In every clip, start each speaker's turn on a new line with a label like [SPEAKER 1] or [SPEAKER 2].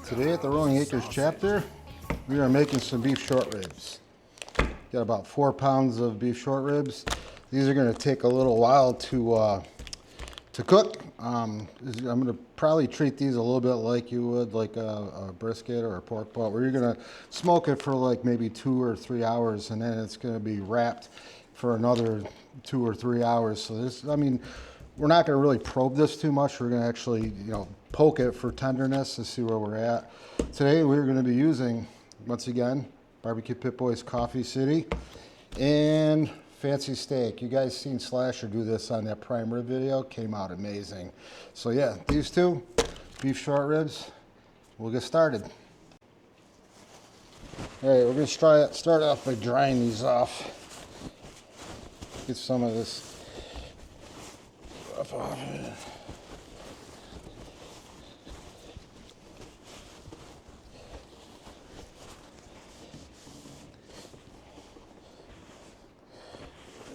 [SPEAKER 1] Today at the Rolling Acres chapter, we are making some beef short ribs. Got about 4 pounds of beef short ribs. These are going to take a little while to cook. I'm going to probably treat these a little bit like you would like a brisket or a pork butt, where you're going to smoke it for like maybe 2 or 3 hours, and then it's going to be wrapped for another 2 or 3 hours. So this, I mean, we're not going to really probe this too much. We're going to actually, poke it for tenderness to see where we're at. Today we're going to be using, once again, Barbecue Pit Boys Coffee City and Fancy Steak. You guys seen Slasher do this on that prime rib video. Came out amazing. So yeah, these two beef short ribs. We'll get started. All right, we're going to start off by drying these off. Get some of this stuff off.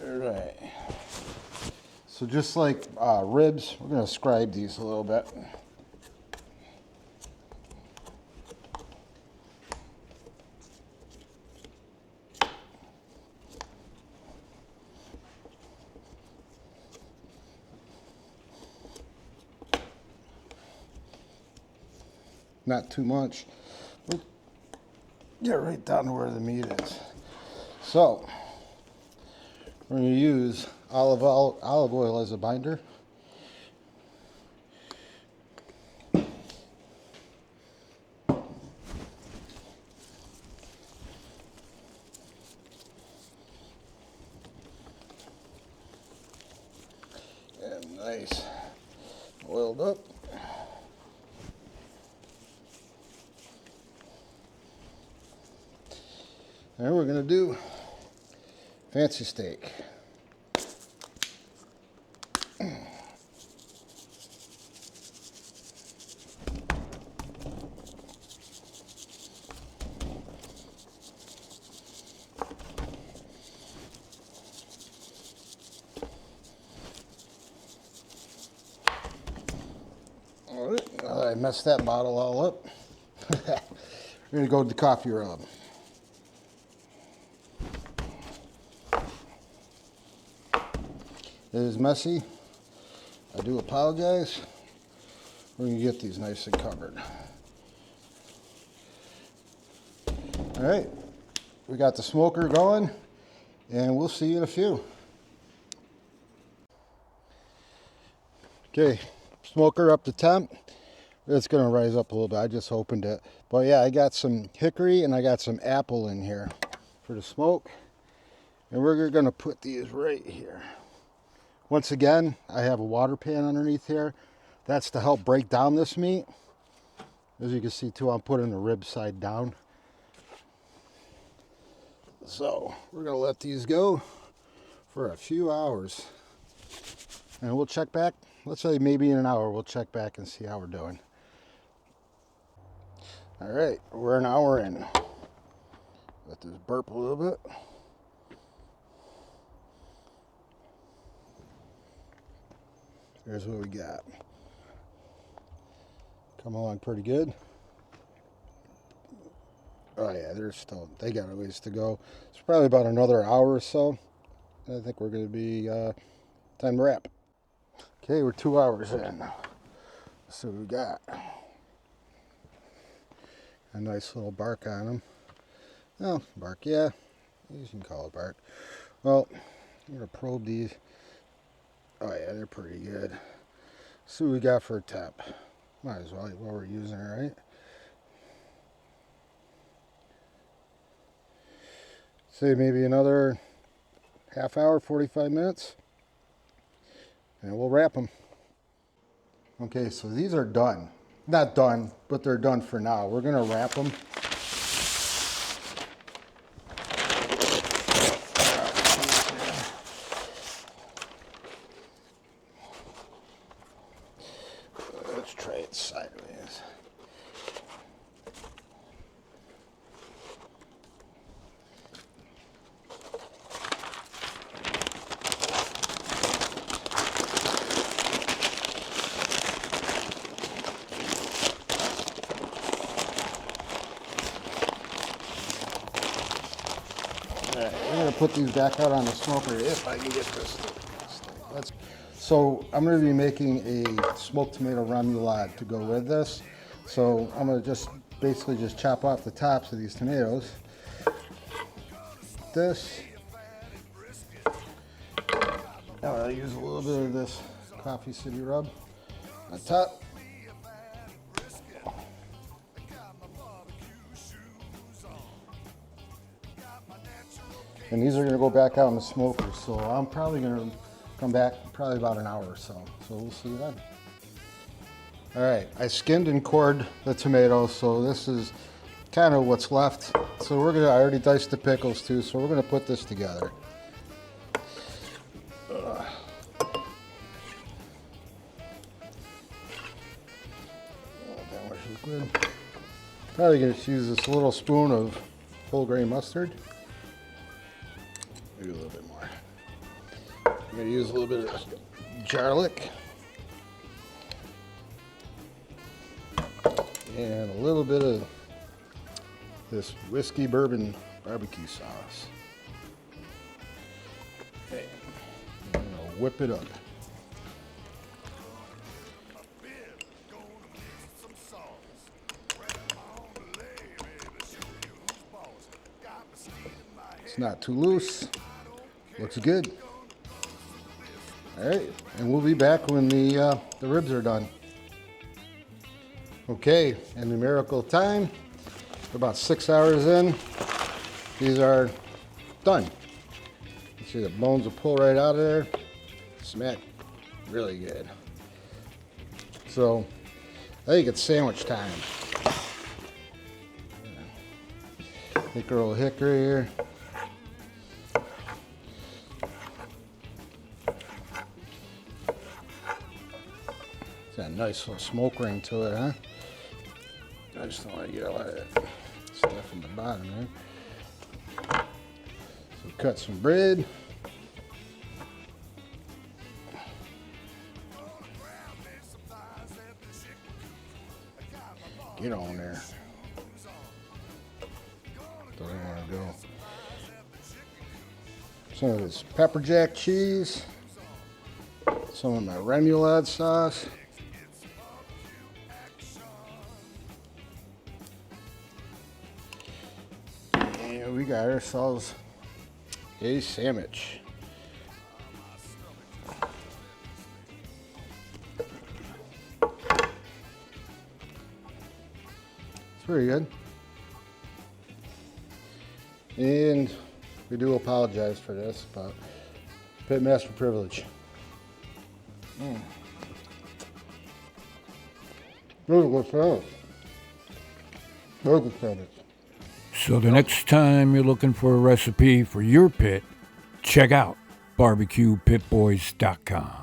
[SPEAKER 1] All right. So just like ribs, we're going to scribe these a little bit. Not too much. We'll get right down to where the meat is. So we're going to use olive oil as a binder. And nice oiled up. And we're going to do Fancy Steak. All right, I messed that bottle all up. We're going to go with the coffee rub. It is messy. I do apologize. We're going to get these nice and covered. All right, we got the smoker going, and we'll see you in a few. Okay, smoker up to temp. It's going to rise up a little bit. I just opened it. But yeah, I got some hickory and I got some apple in here for the smoke. And we're going to put these right here. Once again, I have a water pan underneath here. That's to help break down this meat. As you can see too, I'm putting the rib side down. So we're going to let these go for a few hours. And we'll check back. Let's say maybe in an hour, we'll check back and see how we're doing. All right, we're an hour in. Let this burp a little bit. Here's what we got. Come along pretty good. Oh yeah, they got a ways to go. It's probably about another hour or so. I think we're going to be time to wrap. Okay, we're 2 hours in. Let's see what we got. A nice little bark on them. Oh, bark, yeah. You can call it bark. Well, I'm going to probe these. Oh yeah, they're pretty good. See what we got for a temp. Might as well while we're using it, right? Say maybe another half hour, 45 minutes. And we'll wrap them. Okay, so these are done. Not done, but they're done for now. We're going to wrap them. Let's try it sideways. put these back out on the smoker if I can get this. So I'm going to be making a smoked tomato remoulade to go with this. So I'm going to basically just chop off the tops of these tomatoes. This. I'm going to use a little bit of this Coffee City rub on top. And these are going to go back out in the smoker, so I'm probably going to come back probably about an hour or so. So we'll see you then. All right, I skinned and cored the tomatoes, so this is kind of what's left. So I already diced the pickles too, so we're going to put this together. That much liquid. Probably going to use this little spoon of whole grain mustard. Maybe a little bit more. I'm going to use a little bit of garlic. And a little bit of this whiskey bourbon barbecue sauce. Okay. I'm going to whip it up. It's not too loose. Looks good. All right, and we'll be back when the ribs are done. Okay, and numerical time, about 6 hours in, these are done. You see the bones will pull right out of there. Smack really good. So I think it's sandwich time. Take a little hickory here. It's got a nice little smoke ring to it, huh? I just don't want to get a lot of that stuff in the bottom there. So cut some bread. Get on there. Doesn't want to go. Some of this pepper jack cheese. Some of my remoulade sauce. And we got ourselves a sandwich. It's pretty good. And we do apologize for this, but pitmaster privilege. Really good sandwich. Very good sandwich.
[SPEAKER 2] So the next time you're looking for a recipe for your pit, check out barbecuepitboys.com.